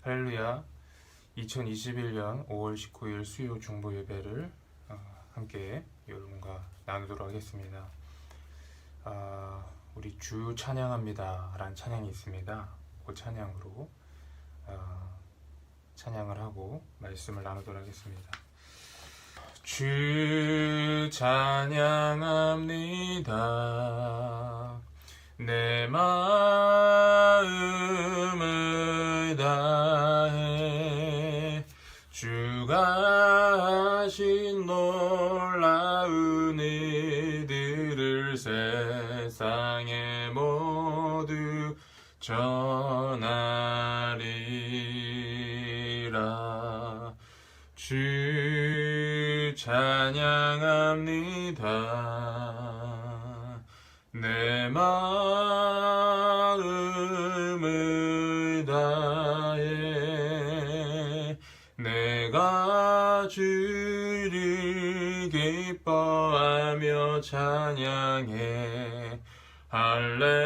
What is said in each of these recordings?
할렐루야. 2021년 5월 19일 수요 중보 예배를 함께 여러분과 나누도록 하겠습니다. 우리 주 찬양합니다 라는 찬양이 있습니다. 그 찬양으로 찬양을 하고 말씀을 나누도록 하겠습니다. 주 찬양합니다. 내 마음을 다해 주가 하신 놀라운 일들을 세상에 모두 전하리라. 주 찬양합니다. 내 마음을 다해 내가 주를 기뻐하며 찬양해 할렐루야.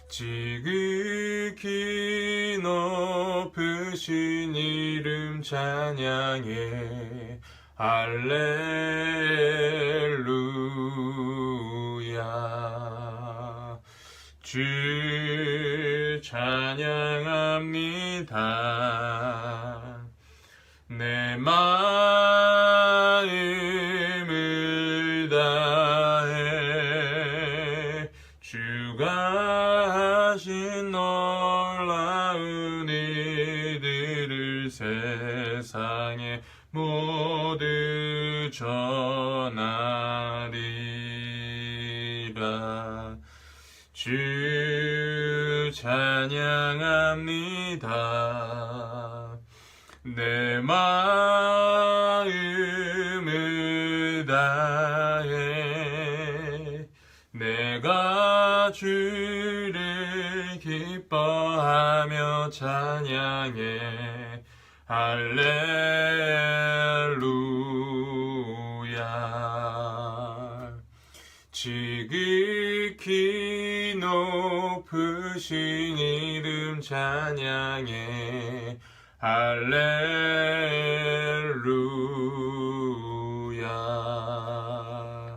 지극히 높으신 이름 찬양해 할렐루야. 주 찬양합니다. 내 마음을 다해 주가 하신 놀라운 일들을 세상에 모두 전하리라. 주 찬양합니다. 내 마음을 다해 내가 주를 기뻐하며 찬양해 할렐루야. 지극히 높으신 이름 찬양해 할렐루야.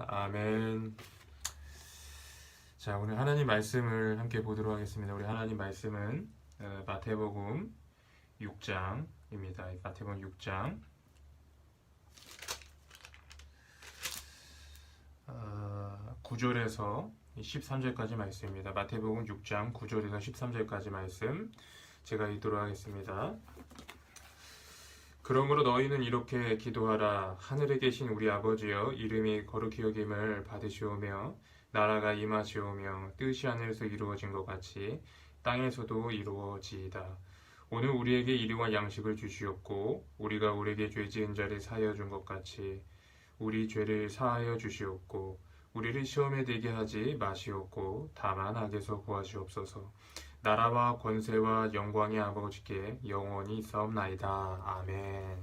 아멘. 자, 오늘 하나님 말씀을 함께 보도록 하겠습니다. 우리 하나님 말씀은 마태복음 6장입니다. 마태복음 6장 9절에서 13절까지 말씀입니다. 마태복음 6장 9절에서 13절까지 말씀 제가 읽도록 하겠습니다. 그러므로 너희는 이렇게 기도하라. 하늘에 계신 우리 아버지여, 이름이 거룩히 여김을 받으시오며 나라가 임하시오며 뜻이 하늘에서 이루어진 것 같이 땅에서도 이루어지이다. 오늘 우리에게 일용할 양식을 주시옵고 우리가 우리에게 죄 지은 자를 사하여 준 것 같이 우리 죄를 사하여 주시옵고 우리를 시험에 들게 하지 마시옵고 다만 악에서 구하시옵소서. 나라와 권세와 영광이 아버지께 영원히 있사옵나이다. 아멘.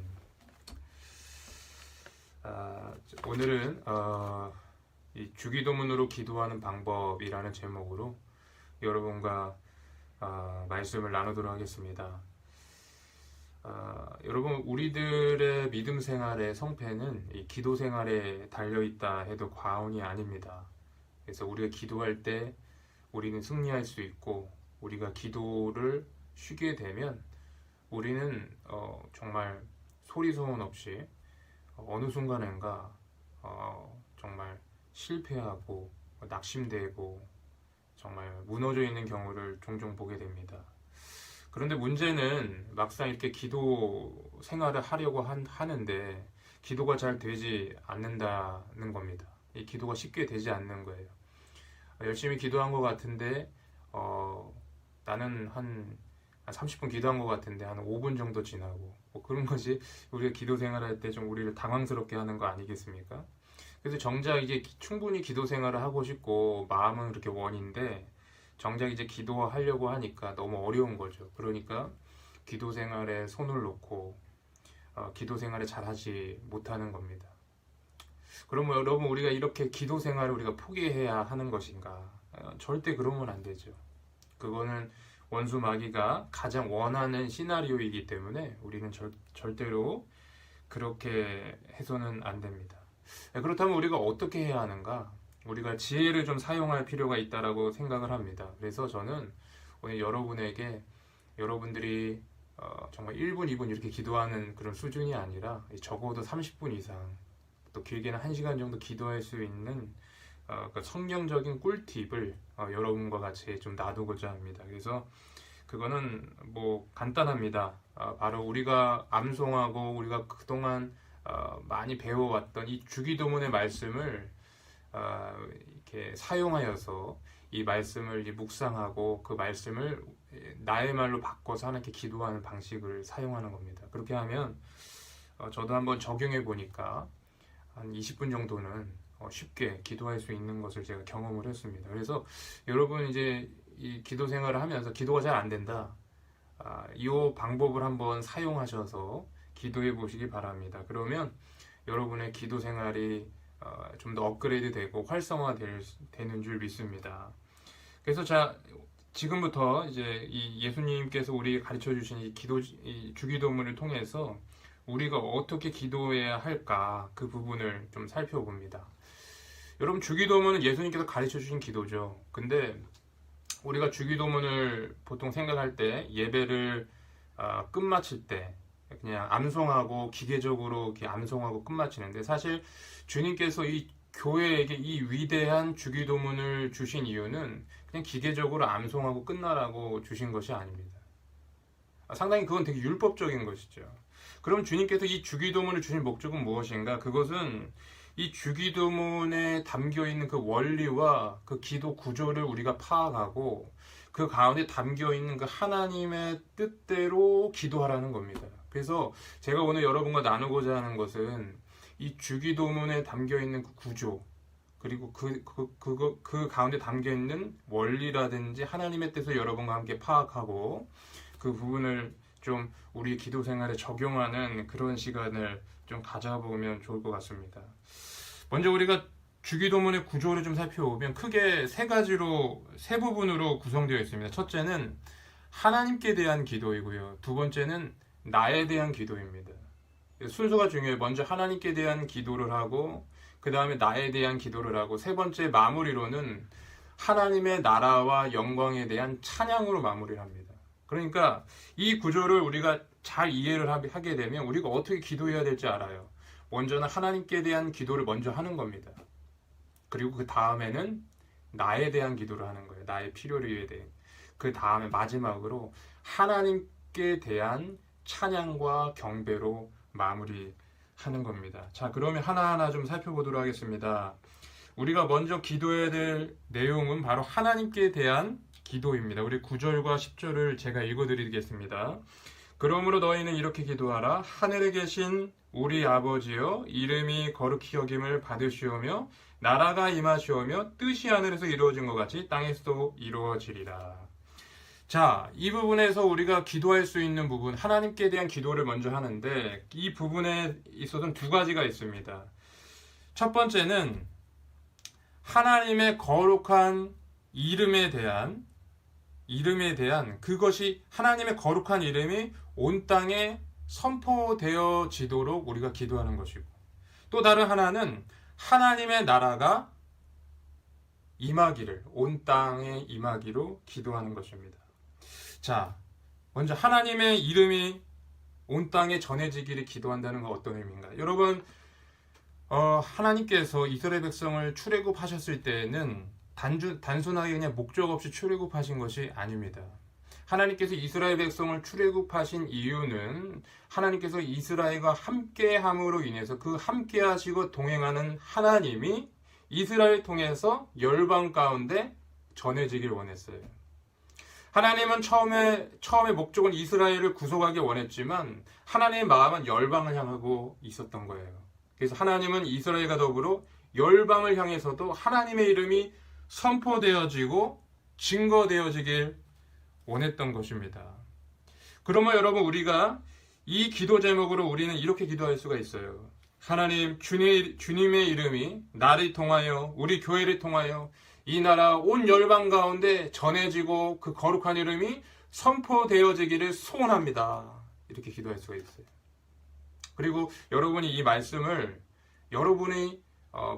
오늘은 이 주기도문으로 기도하는 방법이라는 제목으로 여러분과 말씀을 나누도록 하겠습니다. 여러분, 우리들의 믿음 생활의 성패는 이 기도 생활에 달려있다 해도 과언이 아닙니다. 그래서 우리가 기도할 때 우리는 승리할 수 있고, 우리가 기도를 쉬게 되면 우리는 정말 소리 소문 없이 어느 순간인가 정말 실패하고 낙심되고 정말 무너져 있는 경우를 종종 보게 됩니다. 그런데 문제는 막상 이렇게 기도 생활을 하려고 하는데 기도가 잘 되지 않는다는 겁니다. 이 기도가 쉽게 되지 않는 거예요. 열심히 기도한 것 같은데 나는 한 30분 기도한 것 같은데 한 5분 정도 지나고 그런 것이 우리가 기도 생활할 때 좀 우리를 당황스럽게 하는 거 아니겠습니까? 그래서 정작 이제 충분히 기도 생활을 하고 싶고 마음은 그렇게 원인데 정작 이제 기도하려고 하니까 너무 어려운 거죠. 그러니까 기도 생활에 손을 놓고 기도 생활을 잘하지 못하는 겁니다. 그러면 여러분, 우리가 이렇게 기도 생활을 우리가 포기해야 하는 것인가? 절대 그러면 안 되죠. 그거는 원수 마귀가 가장 원하는 시나리오이기 때문에 우리는 절대로 그렇게 해서는 안 됩니다. 그렇다면 우리가 어떻게 해야 하는가? 우리가 지혜를 좀 사용할 필요가 있다라고 생각을 합니다. 그래서 저는 오늘 여러분들이 정말 1분, 2분 이렇게 기도하는 그런 수준이 아니라 적어도 30분 이상, 또 길게는 1시간 정도 기도할 수 있는 그 성경적인 꿀팁을 여러분과 같이 좀 나누고자 합니다. 그래서 그거는 뭐 간단합니다. 바로 우리가 암송하고 우리가 그동안 많이 배워왔던 이 주기도문의 말씀을 이렇게 사용하여서 이 말씀을 묵상하고 그 말씀을 나의 말로 바꿔서 하나님께 기도하는 방식을 사용하는 겁니다. 그렇게 하면 저도 한번 적용해 보니까 한 20분 정도는 쉽게 기도할 수 있는 것을 제가 경험을 했습니다. 그래서 여러분 이제 이 기도 생활을 하면서 기도가 잘 안 된다, 이 방법을 한번 사용하셔서 기도해 보시기 바랍니다. 그러면 여러분의 기도 생활이 좀 더 업그레이드 되고 활성화 되는 줄 믿습니다. 그래서 지금부터 이제 이 예수님께서 우리 가르쳐 주신 이 주기도문을 통해서 우리가 어떻게 기도해야 할까, 그 부분을 좀 살펴봅니다. 여러분, 주기도문은 예수님께서 가르쳐 주신 기도죠. 근데 우리가 주기도문을 보통 생각할 때 예배를 끝마칠 때 그냥 암송하고 기계적으로 이렇게 암송하고 끝마치는데, 사실 주님께서 이 교회에게 이 위대한 주기도문을 주신 이유는 그냥 기계적으로 암송하고 끝나라고 주신 것이 아닙니다. 상당히 그건 되게 율법적인 것이죠. 그럼 주님께서 이 주기도문을 주신 목적은 무엇인가? 그것은 이 주기도문에 담겨 있는 그 원리와 그 기도 구조를 우리가 파악하고 그 가운데 담겨 있는 그 하나님의 뜻대로 기도하라는 겁니다. 그래서 제가 오늘 여러분과 나누고자 하는 것은 이 주기도문에 담겨 있는 그 구조, 그리고 그 가운데 담겨 있는 원리라든지 하나님의 뜻을 여러분과 함께 파악하고 그 부분을 좀 우리 기도 생활에 적용하는 그런 시간을 좀 가져보면 좋을 것 같습니다. 먼저 우리가 주기도문의 구조를 좀 살펴보면 크게 세 부분으로 구성되어 있습니다. 첫째는 하나님께 대한 기도이고요. 두 번째는 나에 대한 기도입니다. 순서가 중요해요. 먼저 하나님께 대한 기도를 하고, 그 다음에 나에 대한 기도를 하고, 세 번째 마무리로는 하나님의 나라와 영광에 대한 찬양으로 마무리를 합니다. 그러니까 이 구조를 우리가 잘 이해를 하게 되면 우리가 어떻게 기도해야 될지 알아요. 먼저는 하나님께 대한 기도를 먼저 하는 겁니다. 그리고 그 다음에는 나에 대한 기도를 하는 거예요. 나의 필요를 위해 대해. 그 다음에 마지막으로 하나님께 대한 찬양과 경배로 마무리하는 겁니다. 자, 그러면 하나하나 좀 살펴보도록 하겠습니다. 우리가 먼저 기도해야 될 내용은 바로 하나님께 대한 기도입니다. 우리 9절과 10절을 제가 읽어드리겠습니다. 그러므로 너희는 이렇게 기도하라. 하늘에 계신 우리 아버지여, 이름이 거룩히 여김을 받으시오며 나라가 임하시오며 뜻이 하늘에서 이루어진 것 같이 땅에서도 이루어지리라. 자, 이 부분에서 우리가 기도할 수 있는 부분, 하나님께 대한 기도를 먼저 하는데, 이 부분에 있어서는 두 가지가 있습니다. 첫 번째는 하나님의 거룩한 이름에 대한 그것이, 하나님의 거룩한 이름이 온 땅에 선포되어지도록 우리가 기도하는 것이고, 또 다른 하나는 하나님의 나라가 임하기를, 온 땅에 임하기로 기도하는 것입니다. 자, 먼저 하나님의 이름이 온 땅에 전해지기를 기도한다는 건 어떤 의미인가? 여러분, 하나님께서 이스라엘 백성을 출애굽하셨을 때에는 단순하게 그냥 목적 없이 출애굽하신 것이 아닙니다. 하나님께서 이스라엘 백성을 출애굽하신 이유는 하나님께서 이스라엘과 함께함으로 인해서 그 함께하시고 동행하는 하나님이 이스라엘 통해서 열방 가운데 전해지길 원했어요. 하나님은 처음에 목적은 이스라엘을 구속하기 원했지만 하나님의 마음은 열방을 향하고 있었던 거예요. 그래서 하나님은 이스라엘과 더불어 열방을 향해서도 하나님의 이름이 선포되어지고 증거되어지길 원했던 것입니다. 그러면 여러분, 우리가 이 기도 제목으로 우리는 이렇게 기도할 수가 있어요. 하나님, 주님의 이름이 나를 통하여, 우리 교회를 통하여 이 나라 온 열방 가운데 전해지고 그 거룩한 이름이 선포되어지기를 소원합니다. 이렇게 기도할 수가 있어요. 그리고 여러분이 이 말씀을 여러분이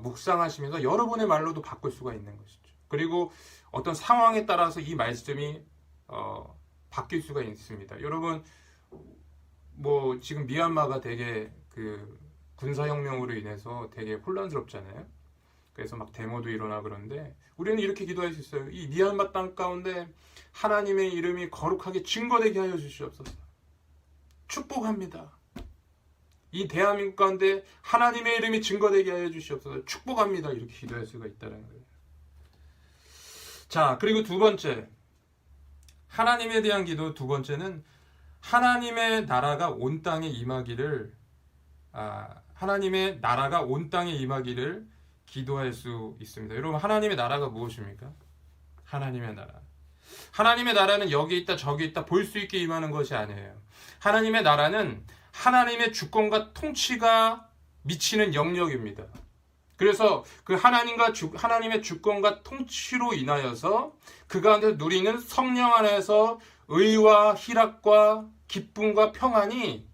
묵상하시면서 여러분의 말로도 바꿀 수가 있는 것이죠. 그리고 어떤 상황에 따라서 이 말씀이 바뀔 수가 있습니다. 여러분 뭐 지금 미얀마가 되게 그 군사혁명으로 인해서 되게 혼란스럽잖아요. 그래서 막 데모도 일어나 그런데 우리는 이렇게 기도할 수 있어요. 이 미얀마 땅 가운데 하나님의 이름이 거룩하게 증거되게 하여 주시옵소서. 축복합니다. 이 대한민국 가운데 하나님의 이름이 증거되게 하여 주시옵소서. 축복합니다. 이렇게 기도할 수가 있다는 거예요. 자, 그리고 두 번째, 하나님에 대한 기도 두 번째는 하나님의 나라가 온 땅에 임하기를 하나님의 나라가 온 땅에 임하기를 기도할 수 있습니다. 여러분, 하나님의 나라가 무엇입니까? 하나님의 나라. 하나님의 나라는 여기 있다 저기 있다 볼 수 있게 임하는 것이 아니에요. 하나님의 나라는 하나님의 주권과 통치가 미치는 영역입니다. 그래서 그 하나님의 주권과 통치로 인하여서 그 가운데 누리는 성령 안에서 의와 희락과 기쁨과 평안이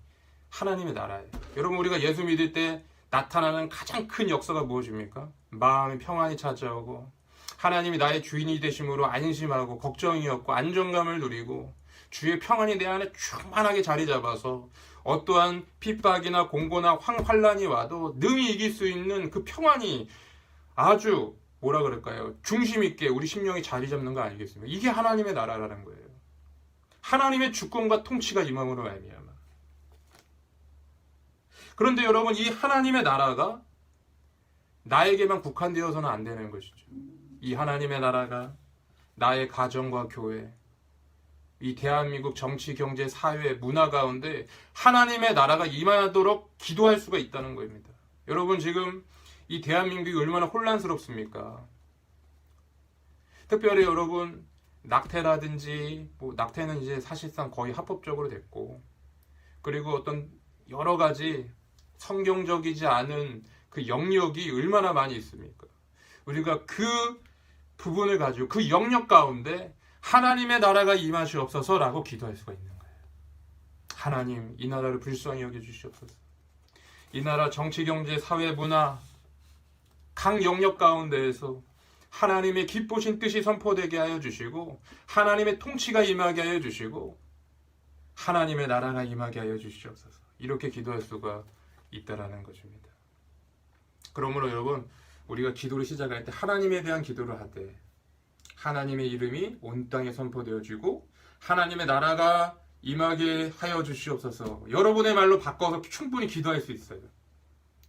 하나님의 나라예요. 여러분, 우리가 예수 믿을 때 나타나는 가장 큰 역사가 무엇입니까? 마음의 평안이 찾아오고 하나님이 나의 주인이 되심으로 안심하고 걱정이 없고 안정감을 누리고 주의 평안이 내 안에 충만하게 자리 잡아서 어떠한 핍박이나 공고나 환란이 와도 능히 이길 수 있는 그 평안이 아주 뭐라 그럴까요? 중심 있게 우리 심령이 자리 잡는 거 아니겠습니까? 이게 하나님의 나라라는 거예요. 하나님의 주권과 통치가 임함으로 말미암아. 그런데 여러분, 이 하나님의 나라가 나에게만 국한되어서는 안 되는 것이죠. 이 하나님의 나라가 나의 가정과 교회, 이 대한민국 정치, 경제, 사회, 문화 가운데 하나님의 나라가 임하도록 기도할 수가 있다는 겁니다. 여러분, 지금 이 대한민국이 얼마나 혼란스럽습니까? 특별히 여러분, 낙태라든지 낙태는 이제 사실상 거의 합법적으로 됐고, 그리고 어떤 여러 가지 성경적이지 않은 그 영역이 얼마나 많이 있습니까? 우리가 그 부분을 가지고 그 영역 가운데 하나님의 나라가 임하시옵소서라고 기도할 수가 있는 거예요. 하나님, 이 나라를 불쌍히 여겨주시옵소서. 이 나라 정치, 경제, 사회, 문화 각 영역 가운데에서 하나님의 기쁘신 뜻이 선포되게 하여 주시고 하나님의 통치가 임하게 하여 주시고 하나님의 나라가 임하게 하여 주시옵소서. 이렇게 기도할 수가 있다라는 것입니다. 그러므로 여러분, 우리가 기도를 시작할 때 하나님에 대한 기도를 하되 하나님의 이름이 온 땅에 선포되어지고 하나님의 나라가 임하게 하여 주시옵소서. 여러분의 말로 바꿔서 충분히 기도할 수 있어요.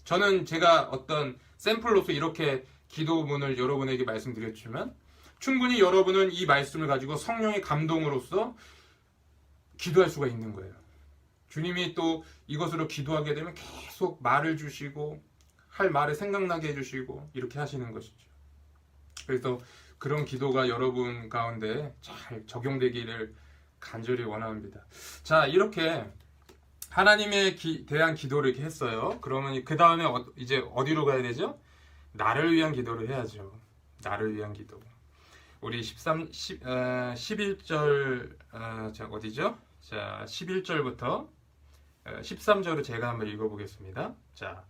저는 제가 어떤 샘플로서 이렇게 기도문을 여러분에게 말씀드렸지만 충분히 여러분은 이 말씀을 가지고 성령의 감동으로서 기도할 수가 있는 거예요. 주님이 또 이것으로 기도하게 되면 계속 말을 주시고 할 말을 생각나게 해주시고 이렇게 하시는 것이죠. 그래서 그런 기도가 여러분 가운데 잘 적용되기를 간절히 원합니다. 자, 이렇게 하나님에 대한 기도를 이렇게 했어요. 그러면 그 다음에 이제 어디로 가야 되죠? 나를 위한 기도를 해야죠. 나를 위한 기도. 우리 11절 자, 어디죠? 자, 11절부터 13절을 제가 한번 읽어보겠습니다. 자,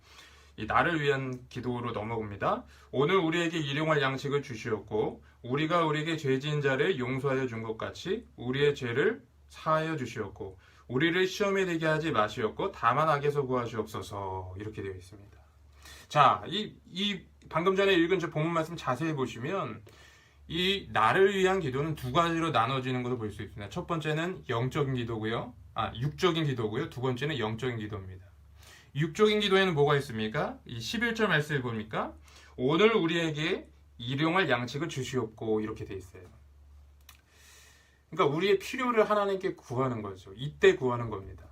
이 나를 위한 기도로 넘어갑니다. 오늘 우리에게 일용할 양식을 주시었고 우리가 우리에게 죄 지은 자를 용서하여 준 것 같이 우리의 죄를 사하여 주시었고 우리를 시험에 들게 하지 마시었고 다만 악에서 구하시옵소서. 이렇게 되어 있습니다. 자, 이 방금 전에 읽은 저 본문 말씀 자세히 보시면 이 나를 위한 기도는 두 가지로 나눠지는 것을 볼 수 있습니다. 첫 번째는 영적인 기도고요. 육적인 기도고요. 두 번째는 영적인 기도입니다. 육적인 기도에는 뭐가 있습니까? 이 11절 말씀을 보니까 오늘 우리에게 일용할 양식을 주시옵고 이렇게 돼 있어요. 그러니까 우리의 필요를 하나님께 구하는 거죠. 이때 구하는 겁니다.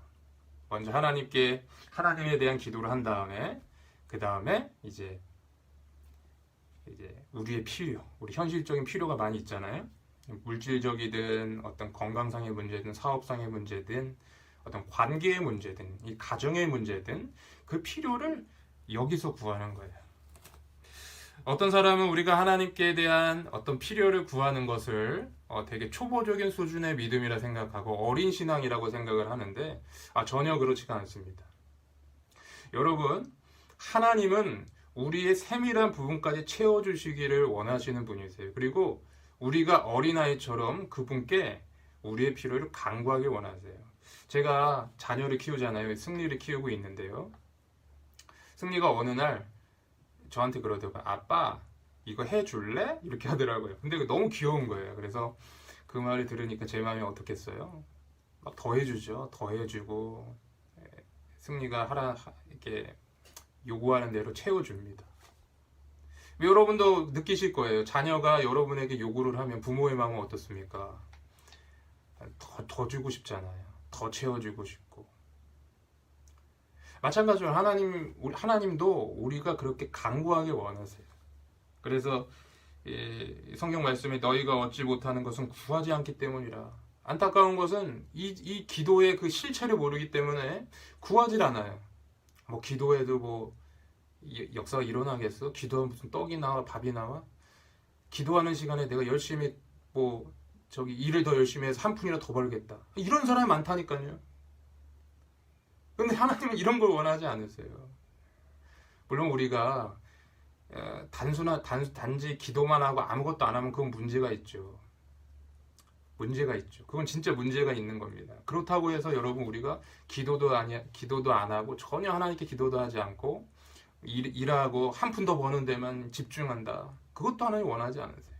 먼저 하나님께 하나님에 대한 기도를 한 다음에 그 다음에 이제 우리의 필요, 우리 현실적인 필요가 많이 있잖아요. 물질적이든 어떤 건강상의 문제든 사업상의 문제든 어떤 관계의 문제든 이 가정의 문제든 그 필요를 여기서 구하는 거예요. 어떤 사람은 우리가 하나님께 대한 어떤 필요를 구하는 것을 되게 초보적인 수준의 믿음이라 생각하고 어린 신앙이라고 생각을 하는데 전혀 그렇지가 않습니다. 여러분, 하나님은 우리의 세밀한 부분까지 채워주시기를 원하시는 분이세요. 그리고 우리가 어린아이처럼 그분께 우리의 필요를 간구하길 원하세요. 제가 자녀를 키우잖아요. 승리를 키우고 있는데요. 승리가 어느 날 저한테 그러더라고요. 아빠, 이거 해줄래? 이렇게 하더라고요. 근데 너무 귀여운 거예요. 그래서 그 말을 들으니까 제 마음이 어떻겠어요? 막 더 해주죠. 더 해주고 승리가 이렇게 요구하는 대로 채워줍니다. 여러분도 느끼실 거예요. 자녀가 여러분에게 요구를 하면 부모의 마음은 어떻습니까? 더 주고 싶잖아요. 더 채워주고 싶고. 마찬가지로 하나님도 우리가 그렇게 간구하길 원하세요. 그래서 성경 말씀에 너희가 얻지 못하는 것은 구하지 않기 때문이라. 안타까운 것은 이 기도의 그 실체를 모르기 때문에 구하질 않아요. 뭐 기도해도 뭐 역사가 일어나겠어? 기도하면 무슨 떡이 나와 밥이 나와? 기도하는 시간에 내가 열심히 일을 더 열심히 해서 한 푼이라도 더 벌겠다. 이런 사람이 많다니까요. 근데 하나님은 이런 걸 원하지 않으세요. 물론 우리가 단지 기도만 하고 아무것도 안 하면 그건 문제가 있죠. 문제가 있죠. 그건 진짜 문제가 있는 겁니다. 그렇다고 해서 여러분 우리가 기도도 안 하고 전혀 하나님께 기도도 하지 않고 일하고 한 푼 더 버는 데만 집중한다. 그것도 하나님 원하지 않으세요.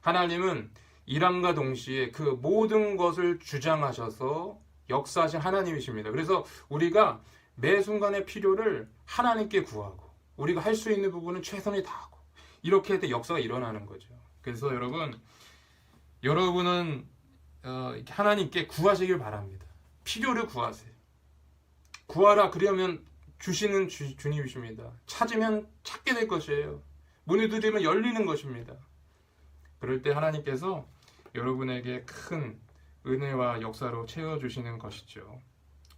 하나님은 일함과 동시에 그 모든 것을 주장하셔서 역사하신 하나님이십니다. 그래서 우리가 매 순간의 필요를 하나님께 구하고 우리가 할 수 있는 부분은 최선을 다하고 이렇게 할 때 역사가 일어나는 거죠. 그래서 여러분은 하나님께 구하시길 바랍니다. 필요를 구하세요. 구하라 그러면 주시는 주님이십니다. 찾으면 찾게 될 것이에요. 문을 두드리면 열리는 것입니다. 그럴 때 하나님께서 여러분에게 큰 은혜와 역사로 채워주시는 것이죠.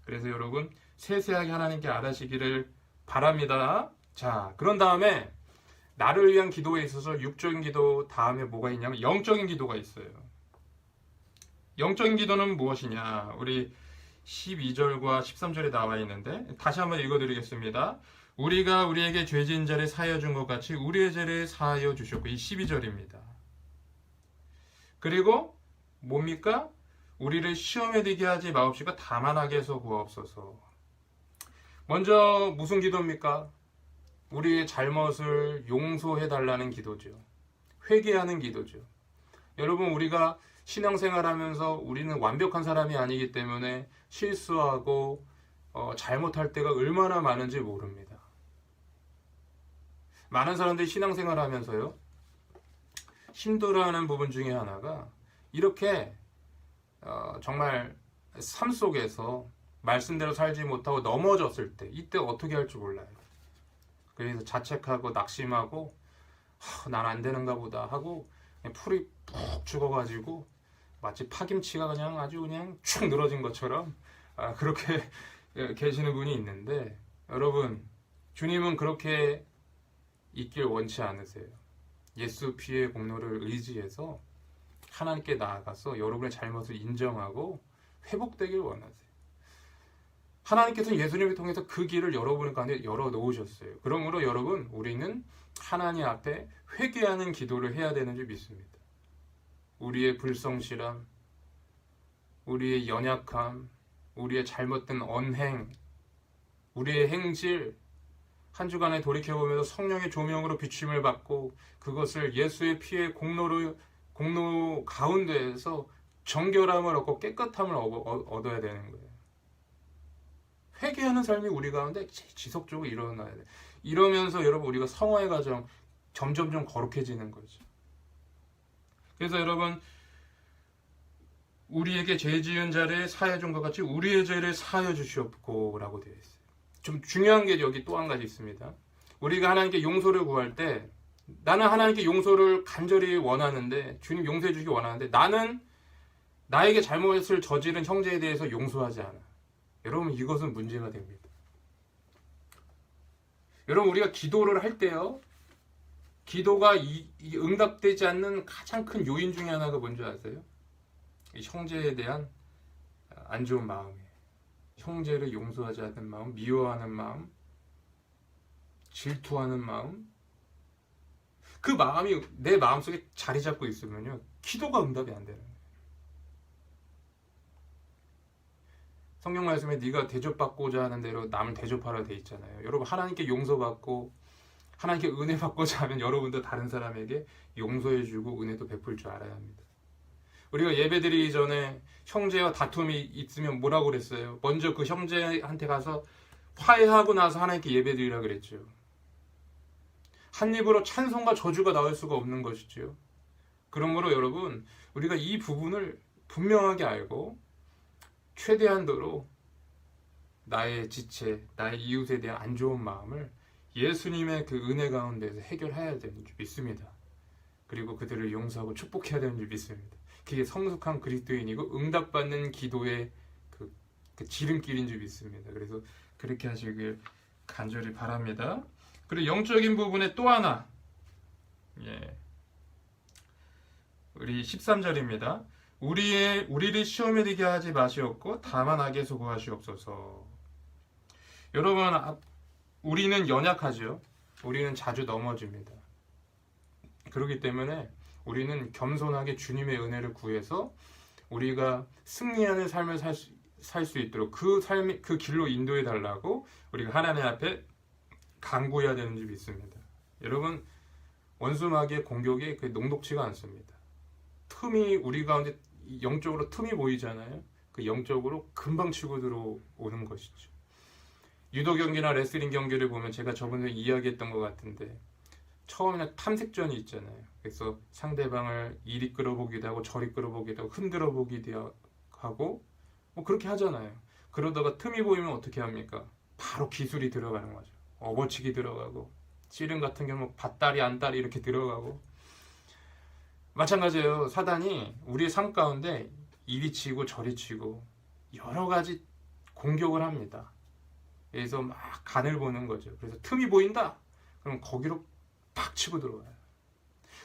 그래서 여러분 세세하게 하나님께 알아시기를 바랍니다. 자, 그런 다음에 나를 위한 기도에 있어서 육적인 기도 다음에 뭐가 있냐면 영적인 기도가 있어요. 영적인 기도는 무엇이냐? 우리 12절과 13절에 나와 있는데 다시 한번 읽어드리겠습니다. 우리가 우리에게 죄진 자를 사하여 준 것 같이 우리의 죄를 사하여 주셨고, 이 12절입니다. 그리고 뭡니까? 우리를 시험에 들게 하지 마옵시고 다만 악에서 구하옵소서. 먼저 무슨 기도입니까? 우리의 잘못을 용서해 달라는 기도죠. 회개하는 기도죠. 여러분, 우리가 신앙생활하면서 우리는 완벽한 사람이 아니기 때문에 실수하고 잘못할 때가 얼마나 많은지 모릅니다. 많은 사람들이 신앙생활하면서요, 힘들어하는 부분 중에 하나가 이렇게 정말 삶 속에서 말씀대로 살지 못하고 넘어졌을 때, 이때 어떻게 할지 몰라요. 그래서 자책하고 낙심하고 난 안 되는가 보다 하고 풀이 푹 죽어가지고 마치 파김치가 그냥 아주 그냥 축 늘어진 것처럼 그렇게 계시는 분이 있는데, 여러분, 주님은 그렇게 있길 원치 않으세요. 예수 피의 공로를 의지해서 하나님께 나아가서 여러분의 잘못을 인정하고 회복되길 원하세요. 하나님께서는 예수님을 통해서 그 길을 여러분 가운데 열어놓으셨어요. 그러므로 여러분, 우리는 하나님 앞에 회개하는 기도를 해야 되는 줄 믿습니다. 우리의 불성실함, 우리의 연약함, 우리의 잘못된 언행, 우리의 행실, 한 주간에 돌이켜보면서 성령의 조명으로 비춤을 받고 그것을 예수의 피의 공로 가운데에서 정결함을 얻고 깨끗함을 얻어야 되는 거예요. 회개하는 삶이 우리 가운데 지속적으로 일어나야 돼. 이러면서 여러분, 우리가 성화의 과정 점점 좀 거룩해지는 거죠. 그래서 여러분, 우리에게 죄 지은 자를 사하여 준 것 같이 우리의 죄를 사하여 주시옵고 라고 되어 있어요. 좀 중요한 게 여기 또 한 가지 있습니다. 우리가 하나님께 용서를 구할 때, 나는 하나님께 용서를 간절히 원하는데, 주님 용서해 주시기 원하는데, 나는 나에게 잘못을 저지른 형제에 대해서 용서하지 않아. 여러분, 이것은 문제가 됩니다. 여러분, 우리가 기도를 할 때요, 기도가 이 응답되지 않는 가장 큰 요인 중에 하나가 뭔지 아세요? 이 형제에 대한 안 좋은 마음이에요. 형제를 용서하지 않는 마음, 미워하는 마음, 질투하는 마음. 그 마음이 내 마음속에 자리 잡고 있으면요, 기도가 응답이 안 되는 거예요. 성경 말씀에 네가 대접받고자 하는 대로 남을 대접하라 돼 있잖아요. 여러분, 하나님께 용서받고 하나님께 은혜 받고자 하면 여러분도 다른 사람에게 용서해주고 은혜도 베풀 줄 알아야 합니다. 우리가 예배드리기 전에 형제와 다툼이 있으면 뭐라고 그랬어요? 먼저 그 형제한테 가서 화해하고 나서 하나님께 예배드리라 그랬죠. 한 입으로 찬송과 저주가 나올 수가 없는 것이죠. 그러므로 여러분, 우리가 이 부분을 분명하게 알고 최대한도로 나의 지체, 나의 이웃에 대한 안 좋은 마음을 예수님의 그 은혜 가운데서 해결해야 되는 줄 믿습니다. 그리고 그들을 용서하고 축복해야 되는 줄 믿습니다. 그게 성숙한 그리스도인이고 응답받는 기도의 그 지름길인 줄 믿습니다. 그래서 그렇게 하시길 간절히 바랍니다. 그리고 영적인 부분에 또 하나, 우리 13절입니다. 우리를 시험에 들게 하지 마시옵고 다만 악에 소구하시옵소서. 여러분, 우리는 연약하죠. 우리는 자주 넘어집니다. 그렇기 때문에 우리는 겸손하게 주님의 은혜를 구해서 우리가 승리하는 삶을 살 수 있도록 그 길로 인도해 달라고 우리가 하나님 앞에 간구해야 되는 줄 믿습니다. 여러분, 원수 마귀의 공격이 녹록지가 않습니다. 틈이 우리 가운데 영적으로 틈이 보이잖아요. 그 영적으로 금방 치고 들어오는 것이죠. 유도 경기나 레슬링 경기를 보면 제가 저번에 이야기했던 것 같은데 처음에는 탐색전이 있잖아요. 그래서 상대방을 이리 끌어보기도 하고 저리 끌어보기도 하고 흔들어 보기도 하고 뭐 그렇게 하잖아요. 그러다가 틈이 보이면 어떻게 합니까? 바로 기술이 들어가는 거죠. 업어치기 들어가고 씨름 같은 경우는 밭다리 안다리 이렇게 들어가고 마찬가지예요. 사단이 우리의 삶 가운데 이리 치고 저리 치고 여러 가지 공격을 합니다. 그래서 막 간을 보는 거죠. 그래서 틈이 보인다? 그럼 거기로 팍 치고 들어가요.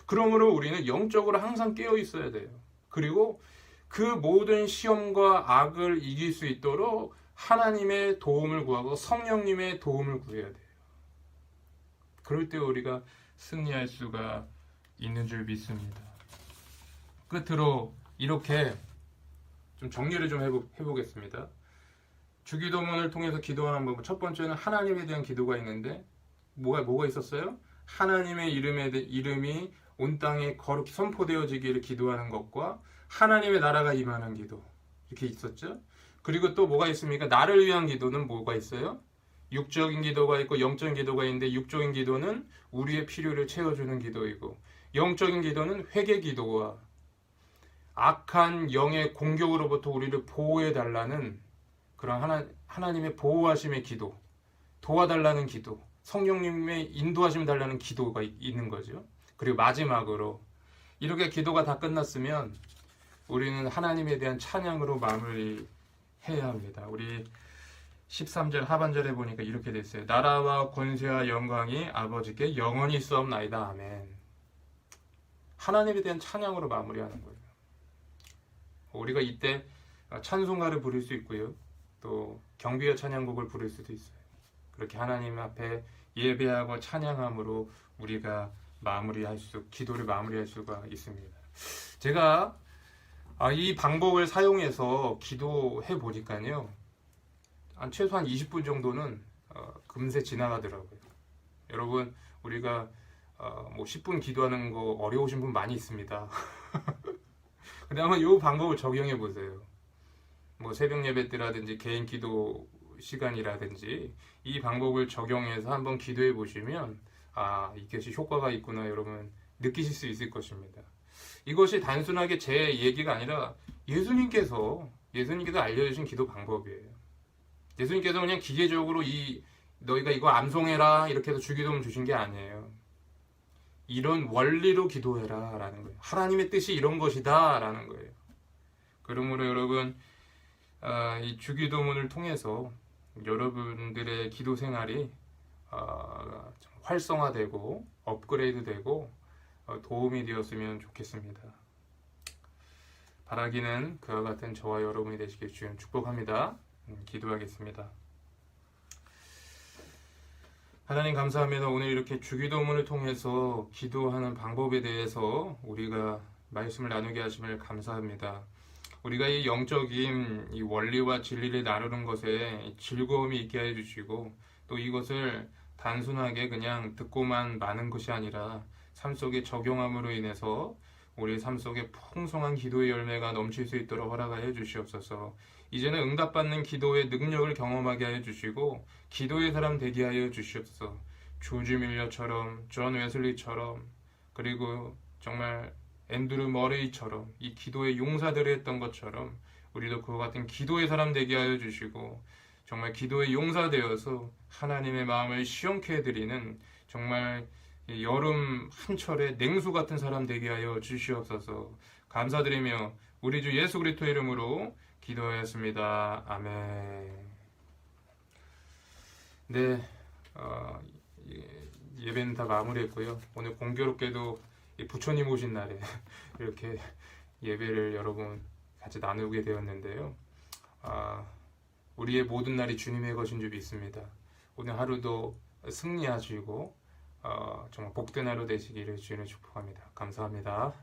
그러므로 우리는 영적으로 항상 깨어 있어야 돼요. 그리고 그 모든 시험과 악을 이길 수 있도록 하나님의 도움을 구하고 성령님의 도움을 구해야 돼요. 그럴 때 우리가 승리할 수가 있는 줄 믿습니다. 끝으로 이렇게 좀 정리를 좀 해보겠습니다. 주기도문을 통해서 기도하는 법, 첫 번째는 하나님에 대한 기도가 있는데 뭐가 있었어요? 하나님의 이름이 온 땅에 거룩히 선포되어지기를 기도하는 것과 하나님의 나라가 임하는 기도, 이렇게 있었죠. 그리고 또 뭐가 있습니까? 나를 위한 기도는 뭐가 있어요? 육적인 기도가 있고 영적인 기도가 있는데, 육적인 기도는 우리의 필요를 채워주는 기도이고 영적인 기도는 회개 기도와 악한 영의 공격으로부터 우리를 보호해달라는 그런 하나님의 보호하심의 기도, 도와달라는 기도, 성령님의 인도하심 달라는 기도가 있는 거죠. 그리고 마지막으로 이렇게 기도가 다 끝났으면 우리는 하나님에 대한 찬양으로 마무리해야 합니다. 우리 13절 하반절에 보니까 이렇게 됐어요. 나라와 권세와 영광이 아버지께 영원히 있사옵나이다. 아멘. 하나님에 대한 찬양으로 마무리하는 거예요. 우리가 이때 찬송가를 부를 수 있고요. 또 경비와 찬양곡을 부를 수도 있어요. 그렇게 하나님 앞에 예배하고 찬양함으로 우리가 기도를 마무리할 수가 있습니다. 제가 이 방법을 사용해서 기도해 보니까요, 최소한 20분 정도는 금세 지나가더라고요. 여러분, 우리가 뭐 10분 기도하는 거 어려우신 분 많이 있습니다. 근데 한번 이 방법을 적용해 보세요. 뭐 새벽 예배 때라든지 개인 기도 시간이라든지 이 방법을 적용해서 한번 기도해 보시면 이것이 효과가 있구나 여러분 느끼실 수 있을 것입니다. 이것이 단순하게 제 얘기가 아니라 예수님께서 알려주신 기도 방법이에요. 예수님께서 그냥 기계적으로 너희가 이거 암송해라 이렇게 해서 주기도문 주신 게 아니에요. 이런 원리로 기도해라 라는 거예요. 하나님의 뜻이 이런 것이다 라는 거예요. 그러므로 여러분, 이 주기도문을 통해서 여러분들의 기도 생활이 활성화되고 업그레이드되고 도움이 되었으면 좋겠습니다. 바라기는 그와 같은 저와 여러분이 되시길 주님 축복합니다. 기도하겠습니다. 하나님 감사합니다. 오늘 이렇게 주기도문을 통해서 기도하는 방법에 대해서 우리가 말씀을 나누게 하심을 감사합니다. 우리가 이 영적인 이 원리와 진리를 나누는 것에 즐거움이 있게 해주시고 또 이것을 단순하게 그냥 듣고만 마는 것이 아니라 삶 속에 적용함으로 인해서 우리 삶 속에 풍성한 기도의 열매가 넘칠 수 있도록 허락하여 주시옵소서. 이제는 응답받는 기도의 능력을 경험하게 하여 주시고 기도의 사람 되게 하여 주시옵소서. 조지 밀러처럼, 존 웨슬리처럼, 그리고 정말 앤드루 머레이처럼 이 기도의 용사들을 했던 것처럼 우리도 그와 같은 기도의 사람 되게 하여 주시고 정말 기도의 용사 되어서 하나님의 마음을 시원케 해드리는 정말 여름 한철의 냉수 같은 사람 되게 하여 주시옵소서. 감사드리며 우리 주 예수 그리스도 이름으로 기도하였습니다. 아멘. 네, 예배는 다 마무리했고요. 오늘 공교롭게도 이 부처님 오신 날에 이렇게 예배를 여러분 같이 나누게 되었는데요. 우리의 모든 날이 주님의 것인 줄 믿습니다. 오늘 하루도 승리하시고 정말 복된 하루 되시기를 주님을 축복합니다. 감사합니다.